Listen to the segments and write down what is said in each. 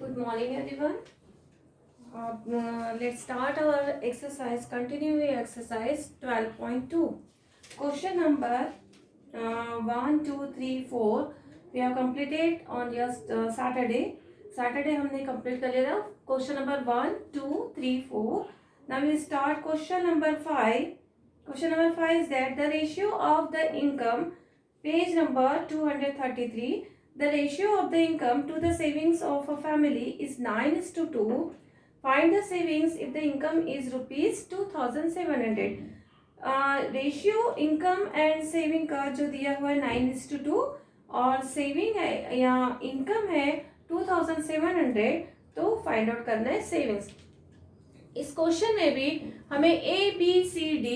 Good morning, everyone. Let's start our exercise. Continue with exercise 12.2. Question number 1, 2, 3, 4. We have completed on just Saturday. Saturday हमने complete कर लिया था. Question number 1, 2, 3, 4. Now we start question number 5. Question number 5 is that the ratio of the income, page number 233. The ratio of the income to the savings of a family is 9:2. Find the savings if the income is rupees 2,700. Ratio income and saving का जो दिया हुआ है 9:2 और saving है या income है 2,700, तो फाइंड आउट करना है सेविंग्स. इस क्वेश्चन में भी हमें ABCD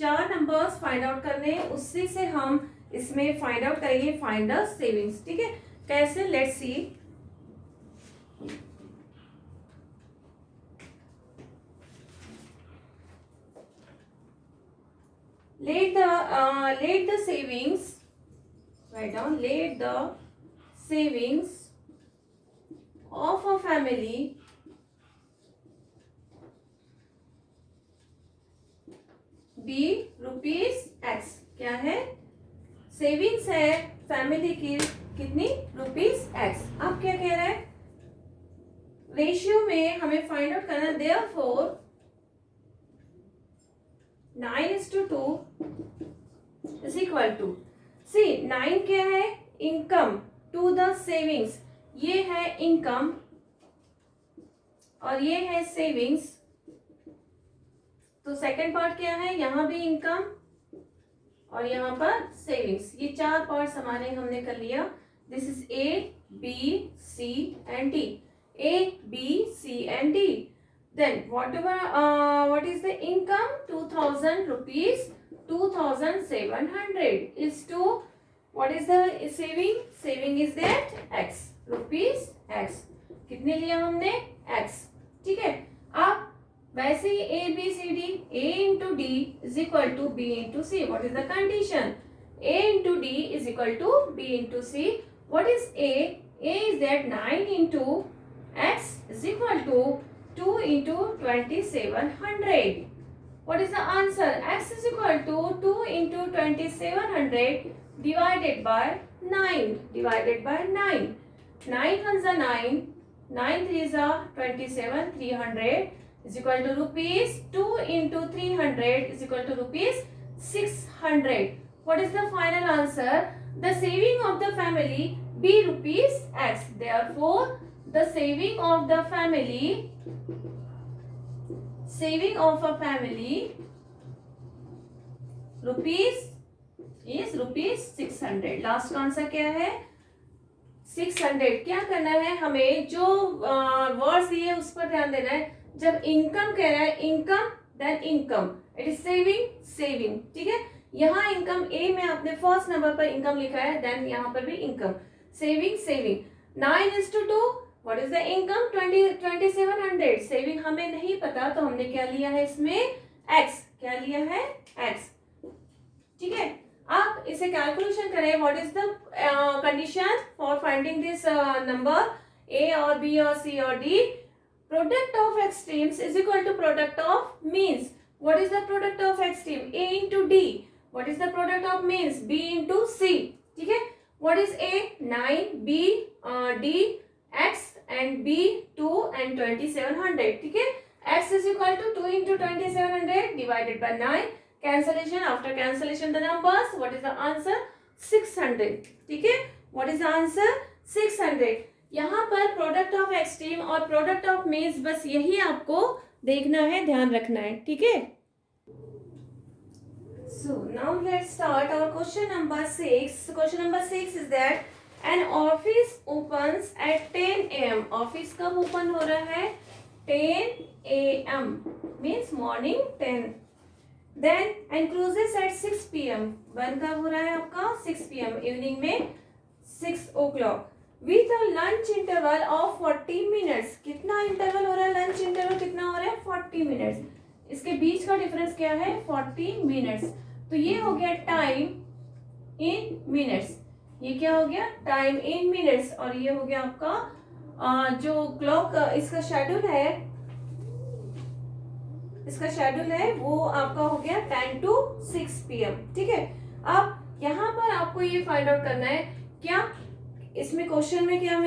4 नंबर्स फाइंड आउट करने हैं. उसी से हम इसमें फाइंड आउट करेंगे फाइंड द सेविंग्स. ठीक है, कैसे? Let's see. Let the savings, write down, let the savings of a family be rupees X. क्या है? सेविंग्स है फैमिली की कितनी? Rupees X. अब क्या कह रहा है? रेशियो में हमें फाइंड आउट करना. Therefore 9:2 is equal to, see 9 क्या है? Income to the savings. ये है इनकम और ये है सेविंग्स. तो सेकेंड पार्ट क्या है? यहां भी इनकम और यहाँ पर सेविंग्स. ये 4 पार्ट्स हमारे हमने कर लिया. This is A, B, C and D. A, B, C and D. Then what is the income? 2,000 rupees. 2,700 is to, what is the saving? Saving is that X, rupees X. कितने लिया हमने? X. ठीक है. अब वैसे ही ABCD, A into D is equal to B into C. What is the condition? A into D is equal to B into C. What is A? A is that 9 into X is equal to 2 into 2,700. What is the answer? X is equal to 2 into 2,700 divided by 9. Divided by 9. 9 ones are 9. 9 threes are 27. 300 is equal to rupees 2 into 300 is equal to rupees 600. What is the final answer? The saving of the family be rupees X. Therefore, the saving of the family, saving of a family rupees is rupees 600. Last का answer क्या है? 600. क्या करना है हमें? जो words दिए उस पर ध्यान देना है. जब इनकम कह रहा है, income then income, it is saving saving. ठीक है, यहाँ इनकम ए में आपने फर्स्ट नंबर पर इनकम लिखा है, देन यहाँ पर भी income. Saving saving. 9:2. What is the income? 2,700. Saving हमें नहीं पता तो हमने क्या लिया है इसमें? एक्स. क्या लिया है? एक्स. ठीक है, आप इसे कैलकुलेशन करें. What is the condition for finding this number A और बी और सी और D? Product of extremes is equal to product of means. What is the product of extreme? A into D. What is the product of means? B into C. ठीक है, what is A? 9, B, D, X and B 2 and 2,700. ठीक है, X is equal to 2 into 2,700 divided by 9. Cancellation. After cancellation the numbers. What is the answer? 600. ठीक है, what is the answer? 600. यहाँ पर product of extreme और product of means, बस यही आपको देखना है, ध्यान रखना है. ठीक है. So now let's start our question number 6. Question number 6 is that an office opens at 10 AM. Office कब ओपन हो रहा है? 10 AM means morning 10. Then and closes at 6 PM. बंद कब हो रहा है आपका? 6 PM, इवनिंग में 6 o'clock. With a lunch interval of 40 minutes. कितना इंटरवल हो रहा है? लंच इंटरवल कितना हो रहा है? 40 मिनट्स. इसके बीच का डिफरेंस क्या है? 40 मिनट्स. तो ये हो गया टाइम इन मिनट्स. ये क्या हो गया? Time in minutes. और ये हो गया आपका जो क्लॉक इसका शेड्यूल है वो आपका हो गया 10 to 6 PM। ठीक है, अब यहाँ पर आपको ये फाइंड आउट करना है क्या इसमें क्वेश्चन में क्या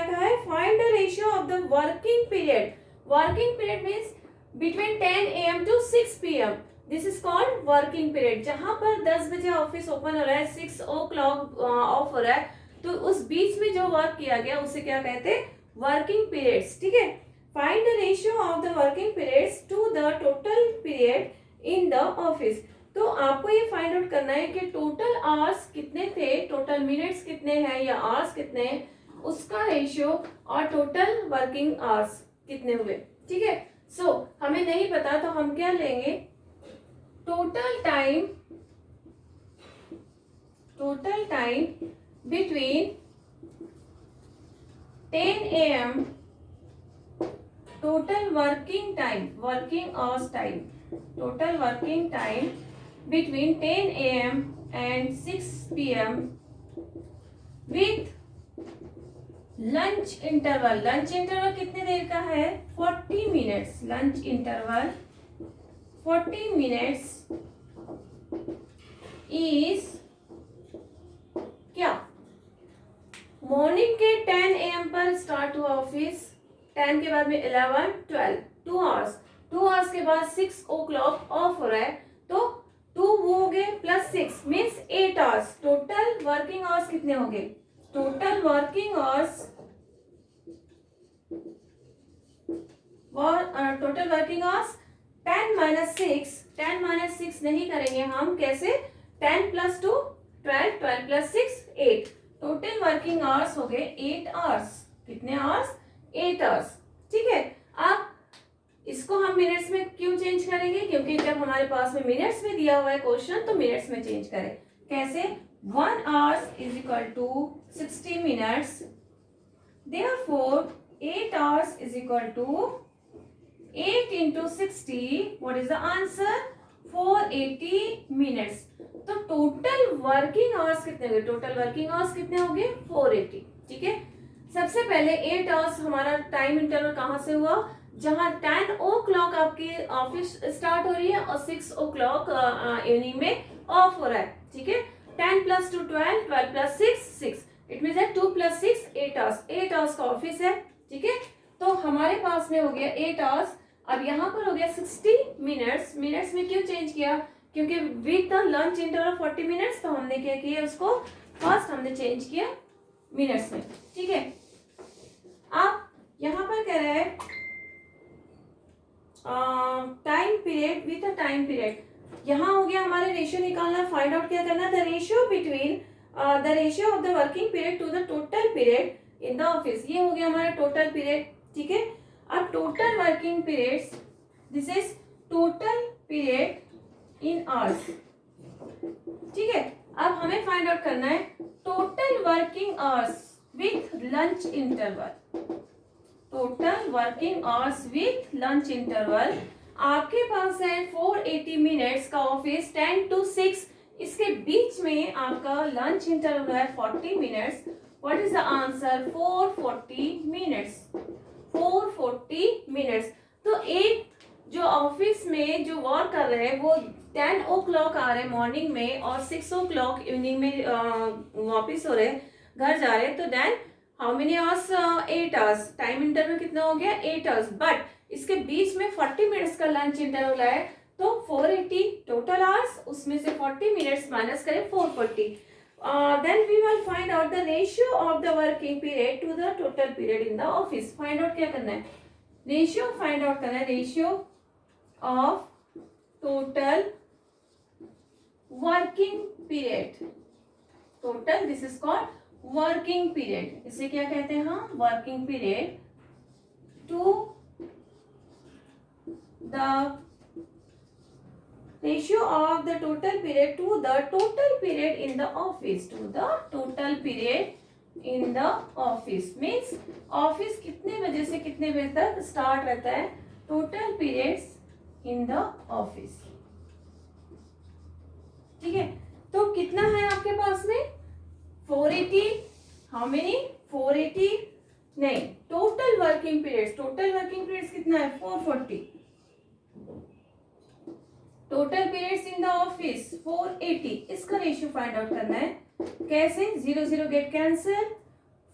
कहा है, find the ratio of the working period means between 10 AM to 6 PM। This is called working period. जहां पर 10 बजे ऑफिस ओपन हो रहा है, 6 o'clock ऑफ हो रहा है, तो उस बीच में जो वर्क किया गया उसे क्या कहते हैं, वर्किंग पीरियड्स। ठीक है, find the ratio of the working periods to the total period in the office. तो आपको ये फाइंड आउट करना है कि टोटल आवर्स कितने थे, टोटल मिनट्स कितने हैं या आवर्स कितने हैं, उसका रेशियो और टोटल वर्किंग आवर्स कितने हुए। ठीक है, सो हमें नहीं पता तो हम क्या लेंगे, total time between 10 AM, total working time between 10 AM and 6 PM with lunch interval कितने देर का है, 40 minutes. Lunch interval 40 minutes is क्या, मॉर्निंग के 10 AM पर स्टार्ट हुआ ऑफिस, 10 के बाद में 11, 12, 2 आवर्स के बाद 6 o'clock ऑफ हो रहा है, तो 2 वो हो गए plus 6 means 8 hours. Total working hours कितने हो गए, टोटल वर्किंग आवर्स 10 minus 6 नहीं करेंगे हम, कैसे, 10 plus 2 12, 12 plus 6 8, total working hours हो गए 8 आवर्स। कितने आवर्स, 8 आवर्स। ठीक है, अब इसको हम मिनट्स में क्यों चेंज करेंगे, क्योंकि जब हमारे पास में मिनट्स में दिया हुआ है क्वेश्चन तो मिनट्स में चेंज करें। कैसे, 1 hours is equal to 60 minutes, therefore 8 hours is equal to 8 into 60, what is the answer, 480 minutes। तो टोटल वर्किंग आवर्स कितने हो गए, टोटल वर्किंग आवर्स कितने हो गए, 480। ठीक है, सबसे पहले 8 आवर्स हमारा टाइम इंटरवल कहाँ से हुआ, जहां 10 o'clock आपकी ऑफिस स्टार्ट हो रही है और 6 o'clock इवनिंग में ऑफ हो रहा है। ठीक है, 10 plus 2 12, 12 plus 6 6, it means 2 plus 6 8 hours. 8 hours का ऑफिस है। ठीक है, तो हमारे पास में हो गया 8 आवर्स। अब यहाँ पर हो गया 60 मिनट्स। मिनट्स में क्यों चेंज किया, क्योंकि with the lunch interval 40 minutes, तो हमने क्या किया, उसको फर्स्ट हमने चेंज किया मिनट्स में। ठीक है, अब यहाँ पर कह रहा है time period with the time period. यहाँ हो गया हमारे रेशियो निकालना, फाइंड आउट क्या करना, the ratio between the ratio of the working period to the total period in the office. ये हो गया हमारा टोटल पीरियड। ठीक है, अब total working periods, this is total period in hours. ठीक है, अब हमें फाइंड आउट करना है total working hours with lunch interval. Total working hours with lunch interval आपके पास है 480 मिनट्स का ऑफिस, 10 to 6, इसके बीच में आपका लंच इंटरवल है 40 minutes. What is the answer, 440 minutes. 440 minutes. तो एक जो ऑफिस में जो वर्क कर रहे हैं वो 10 o'clock आ रहे हैं मॉर्निंग में और 6 o'clock इवनिंग में वापिस हो रहे हैं, घर जा रहे हैं, तो then how many hours, 8 hours. Time interval कितना हो गया, 8 आवर्स, बट इसके बीच में 40 मिनट्स का लंच इंटरवल है, तो 480 टोटल आवर्स, उसमें से 40 मिनट्स माइनस करें 440। Then we will find out the ratio of the working period to the total period in the office। Find out क्या करना है, रेशियो फाइंड आउट करना है, ratio of total working period. Total, this is called working period. इसे क्या कहते हैं हम, working period to the ratio of the total period to the total period in the office, to the total period in the office means office कितने बजे से कितने बजे तक स्टार्ट रहता है, total periods in the office. ठीक है, तो कितना है आपके पास में 480, हाउ मेनी 480 नहीं, टोटल वर्किंग पीरियड्स कितना है 440। Total periods in the office 480। इसका रेशियो फाइंड आउट करना है। कैसे? 0 0 गेट कैंसिल,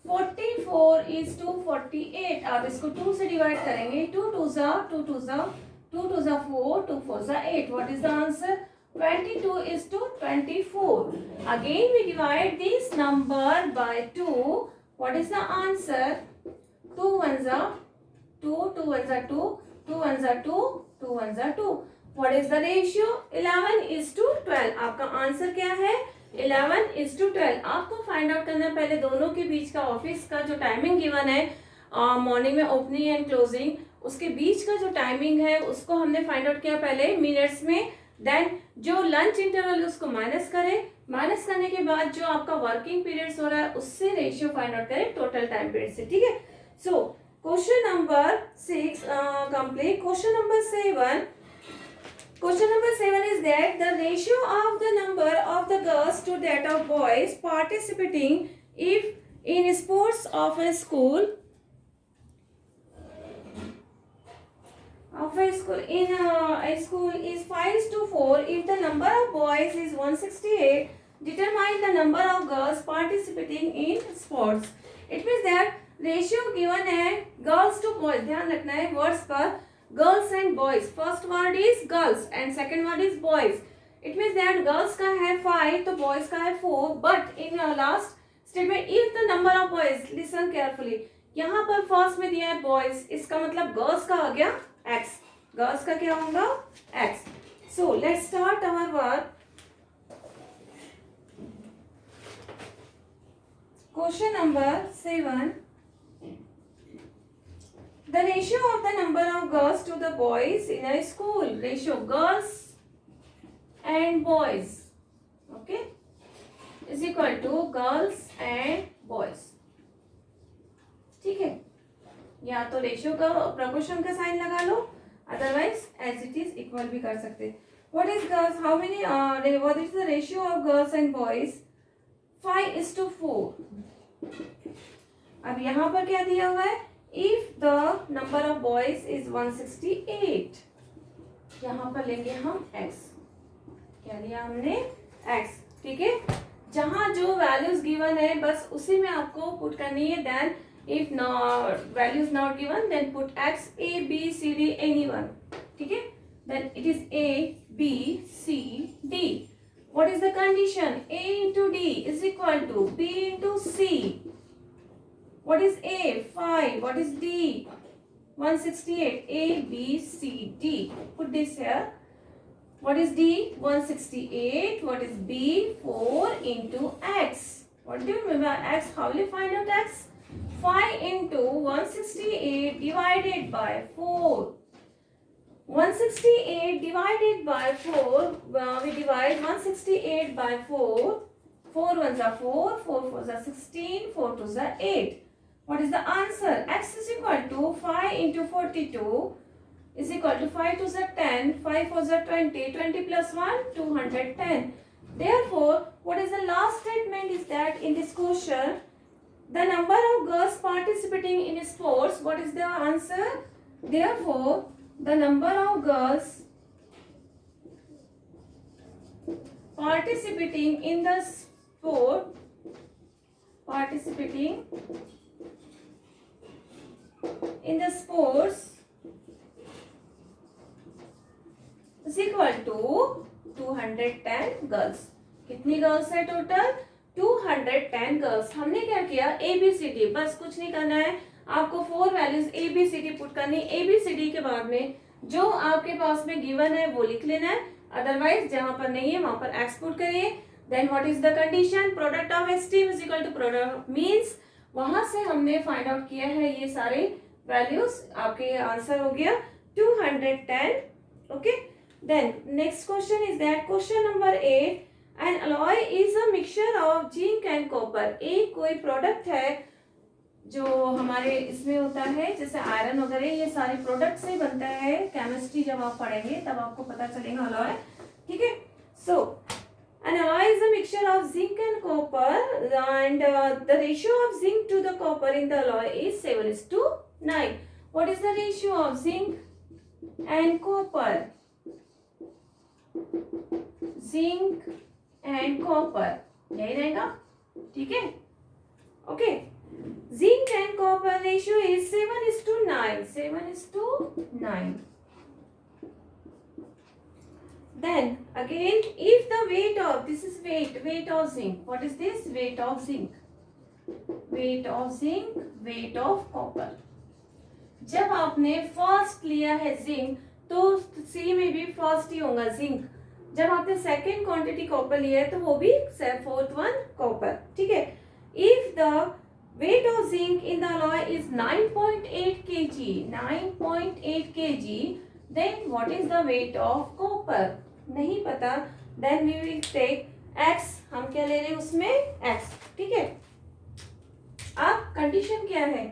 44 इज टू 48। आप इसको 2 से डिवाइड करेंगे, 2 2 जा 2 2 जा 2 2 जा 4, 2 4 जा 8। What is the answer? 22 is to 24. Again we divide this number by 2. What is the answer? 2 1s are 2, 2 1s are 2, 2 1s are 2, 2 1s are 2. What is the ratio? 11 is to 12. आपका answer क्या है? 11 is to 12. आपको find out करना है पहले दोनों के बीच का ऑफिस का जो टाइमिंग गिवन है, मॉर्निंग में ओपनिंग एंड क्लोजिंग, उसके बीच का जो टाइमिंग है उसको हमने फाइंड आउट किया पहले मिनट्स में। देन जो लंच इंटरवल उसको माइनस करें, माइनस करने के बाद जो आपका वर्किंग पीरियड्स हो रहा है उससे रेशियो फाइंड आउट करें टोटल टाइम पीरियड से। ठीक है। So question number 6 complete. Question number 7 is that the ratio of the number of the girls to that of boys participating if in sports of a school is 5:4. If the number of boys is 168, determine the number of girls participating in sports. It means that ratio given है girls to boys. ध्यान रखना है words पर, girls and boys. First word is girls and second word is boys. It means that girls का है 5 तो boys का है 4. But in last statement, if the number of boys, listen carefully. यहाँ पर फर्स्ट में दिया है boys, इसका मतलब girls का आ गया x. गर्ल्स का क्या होगा? x. So let's start our work. Question number 7. The ratio of the number of girls to the boys in a school. Ratio girls and boys, okay, is equal to girls and boys. ठीक है, या तो ratio का proportion का sign लगा लो, otherwise as it is equal भी कर सकते। What is girls? How many what is the ratio of girls and boys? 5:4. अब यहाँ पर क्या दिया हुआ है? If the number of boys is 168, यहाँ पर लेंगे हम x। क्या लिया हमने? x। ठीक है, जहां जो वैल्यूज गिवन है बस उसी में आपको पुट करनी है। Then if value is not given, then put x, a, b, c, d, anyone. ठीक है, then it is a, b, c, d. What is the condition? A into d is equal to b into c. What is a? 5. What is d? 168. A, b, c, d. Put this here. What is d? 168. What is b? 4 into x. What do you remember x? How will you find out x? 5 into 168 divided by 4. 168 divided by 4. We divide 168 by 4. 4 1s are 4. 4 4s are 16. 4 2s are 8. What is the answer? X is equal to 5 into 42 is equal to 5 2s are 10. 5 4s are 20. 20 plus 1, 210. Therefore, what is the last statement is that in this question, the number of girls participating in sports, what is the answer? Therefore, the number of girls participating in the sport, participating in the sports is equal to 210 girls. कितनी girls है total? 210 girls. हमने क्या किया? ABCD, बस कुछ नहीं करना है आपको। 4 वैल्यूज ABCD पुट करनी। ABCD के बाद में जो आपके पास में गिवन है वो लिख लेना है, अदरवाइज जहां पर नहीं है वहां पर x पुट करिए। Then what is the condition? Product of ST is equal to product, means वहां से हमने फाइंड आउट किया है ये सारे वैल्यूज। आपके आंसर हो गया 210। Okay, then next question is that question number 8। An alloy is a mixture of zinc and copper. एक कोई प्रोडक्ट है जो हमारे इसमें होता है, जैसे आयरन वगैरह, ये सारे प्रोडक्ट से बनता है। केमिस्ट्री जब आप पढ़ेंगे तब आपको पता चलेगा अलॉय। ठीक है। सो An alloy is a mixture of zinc and copper, and the ratio of zinc to the copper in the alloy is 7:9. What is the ratio of zinc and copper? Zinc and copper, यही रहेगा, ठीक है? Okay. Zinc and copper ratio is 7:9. 7:9. Then again, if the weight of, this is weight of zinc. What is this? Weight of zinc. Weight of zinc, weight of copper. जब आपने first लिया है zinc तो सी में भी first ही होगा zinc. जब आपने सेकेंड क्वांटिटी कॉपर लिया है तो वो भी फोर्थ वन कॉपर, ठीक है. If the weight of zinc in the alloy is 9.8 kg, 9.8 kg, then what is the weight of copper? नहीं पता, then we will take x. हम क्या ले रहे हैं उसमें x, ठीक है. अब कंडीशन क्या है?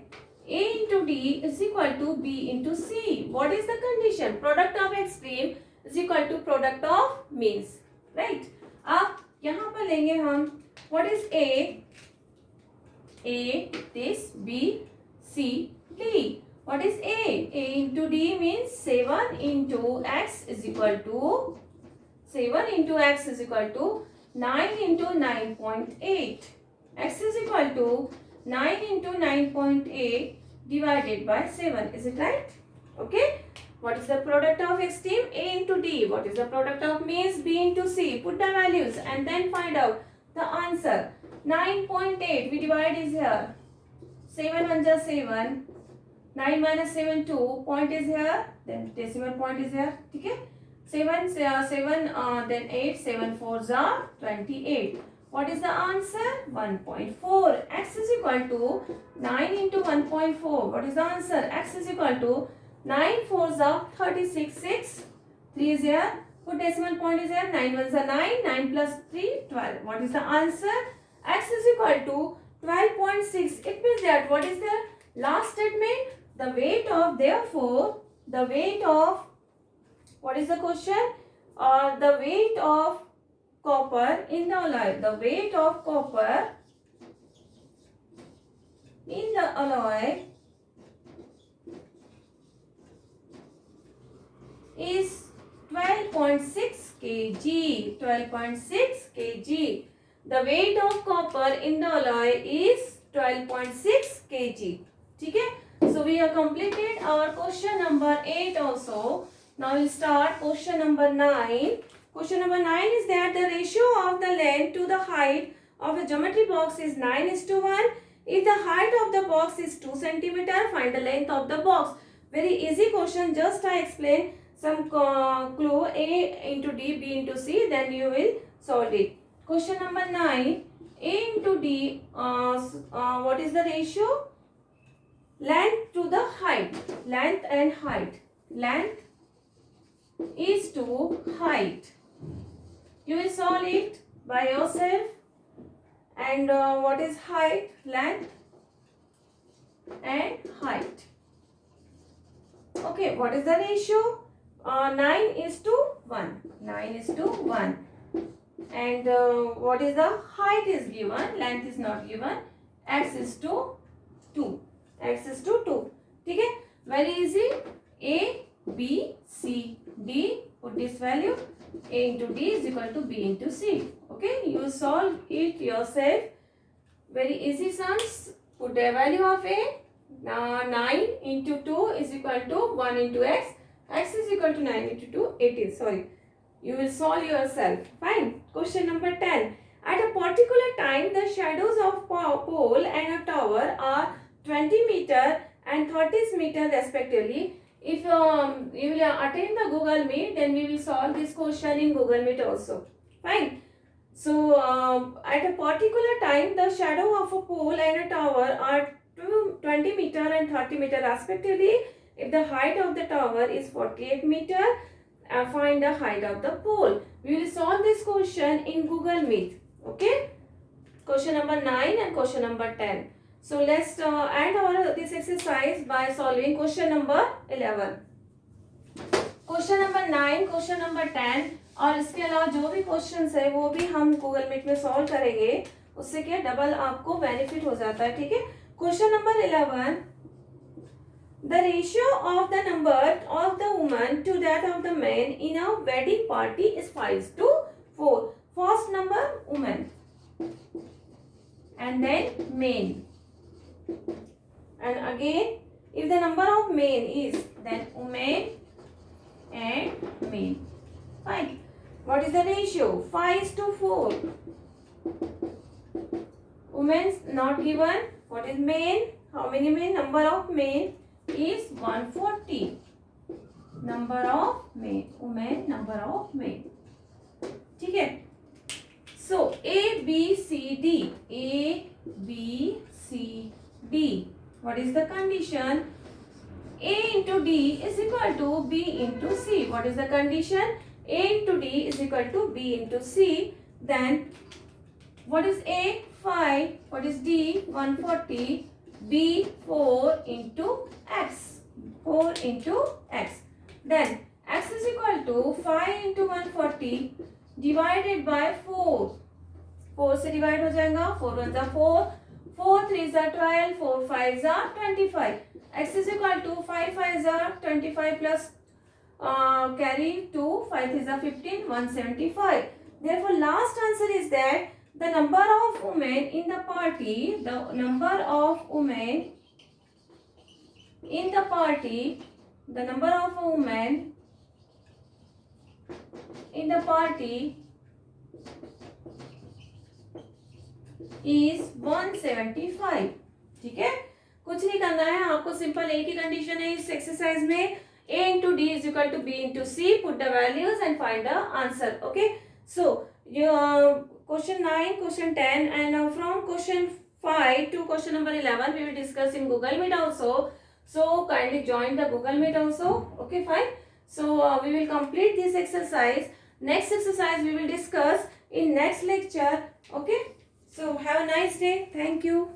A into D is equal to B into C. What is the condition? Product of extreme is equal to product of means, right? अब यहाँ पर लेंगे हम what is A? A, this, B, C, D. What is A? A into D means 7 into X is equal to 7 into X is equal to 9 into 9.8. X is equal to 9 into 9.8 divided by 7. Is it right? Okay. What is the product of extreme? A into D. What is the product of means? B into C. Put the values and then find out the answer. 9.8 we divide is here. 7 1 is 7. 9 minus 7 2. Point is here. Then decimal point is here. Okay. 7 then 8. 7 4s are 28. What is the answer? 1.4. X is equal to 9 into 1.4. What is the answer? X is equal to 9 4s are 36. 6. 3 is here. Put decimal point is here. 9 1s are 9. 9 plus 3 12. What is the answer? X is equal to 12.6. It means that what is the last statement? The weight of, therefore, the weight of, what is the question? The weight of copper in the alloy. The weight of copper in the alloy is 12.6 kg. 12.6 kg. The weight of copper in the alloy is 12.6 kg. ठीक है? So we have completed our question number 8 also. Now we'll start question number 9. Question number 9 is that the ratio of the length to the height of a geometry box is 9:1. If the height of the box is 2 cm, find the length of the box. Very easy question. Just I explain some clue. A into D, B into C. Then you will solve it. Question number 9. A into D. What is the ratio? Length to the height. Length and height. Length is to height. You will solve it by yourself. And what is height? Length and height. Okay, what is the ratio? 9:1. 9:1. And what is the height is given, length is not given. X is to 2. X is to 2. ठीक है? Very easy. A, B, C, D. Put this value. A into D is equal to B into C. Okay? You solve it yourself. Very easy sums. Put the value of A. 9 into 2 is equal to 1 into X. X is equal to 9 into 2. 18. Sorry. You will solve yourself. Fine. Question number 10. At a particular time, the shadows of pole and a tower are 20 meter and 30 meter respectively. If you will attend the Google Meet, then we will solve this question in Google Meet also. Fine. So, at a particular time, the shadow of a pole and a tower are 20 meter and 30 meter respectively. If the height of the tower is 48 meter, find the height of the pole. We will solve this question in Google Meet. Okay? Question number 9 and question number 10. So let's end this exercise by solving question number 11. Question number 9, question number 10. और इसके अलावा जो भी questions है वो भी हम Google meet में सॉल्व करेंगे, उससे क्या डबल आपको बेनिफिट हो जाता है, ठीक है। Question number 11, the ratio of the number of the women to that of the men in a wedding party is 5:4. First number women and then men, and again if the number of men is then women and men. Fine. What is the ratio? 5:4. Women's not given. What is men? How many men? Number of men is 140. Number of men. Women, number of men. ठीक है. So A B C D. A B C D. What is the condition? A into D is equal to B into C. What is the condition? A into D is equal to B into C. Then what is A? 5. What is D? 140. B 4 into X. 4 into X. Then X is equal to 5 into 140 divided by 4. 4 से divide हो जाएगा. 4 1 जा 4. 4 3 जा 12. 4 5 जा 25. X is equal to 5 5 जा 25 plus carry 2. 5 3 जा 15. 175. Therefore, last answer is that the number of women in the party, the number of women in the party, the number of women in the party is 175. ठीक है, कुछ नहीं करना है आपको, simple एक ही कंडीशन है इस एक्सरसाइज में. A into D is equal to B into C. Put the values and find the answer. Okay. So your question 9, question 10, and from question 5 to question number 11 we will discuss in Google Meet also. So kindly join the Google Meet also. Okay, fine. So we will complete this exercise. Next exercise we will discuss in next lecture. Okay. So have a nice day. Thank you.